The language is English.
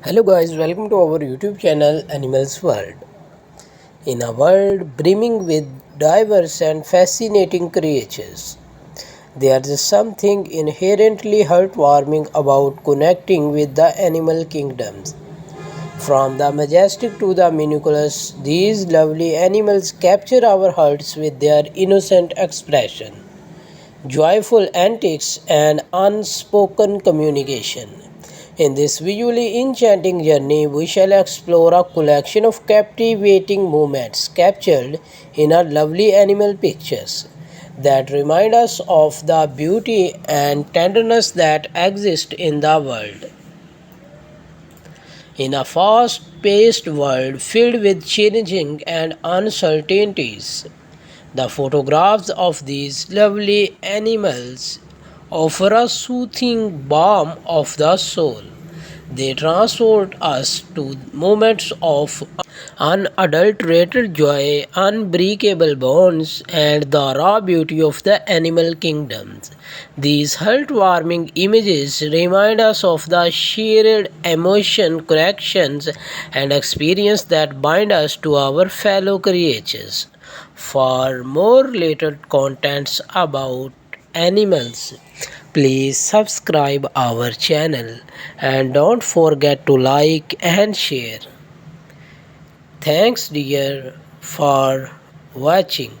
Hello guys, welcome to our YouTube channel Animals World. In a world brimming with diverse and fascinating creatures, there is something inherently heartwarming about connecting with the animal kingdoms. From the majestic to the miraculous, these lovely animals capture our hearts with their innocent expression, joyful antics, and unspoken communication. In this visually enchanting journey, we shall explore a collection of captivating moments captured in our lovely animal pictures that remind us of the beauty and tenderness that exist in the world. In a fast paced world filled with changing and uncertainties, the photographs of these lovely animals offer a soothing balm of the soul. They transport us to moments of unadulterated joy, unbreakable bonds, and the raw beauty of the animal kingdoms. These heartwarming images remind us of the shared emotion, connections, and experience that bind us to our fellow creatures. For more related contents about animals, please subscribe our channel and don't forget to like and share. Thanks dear for watching.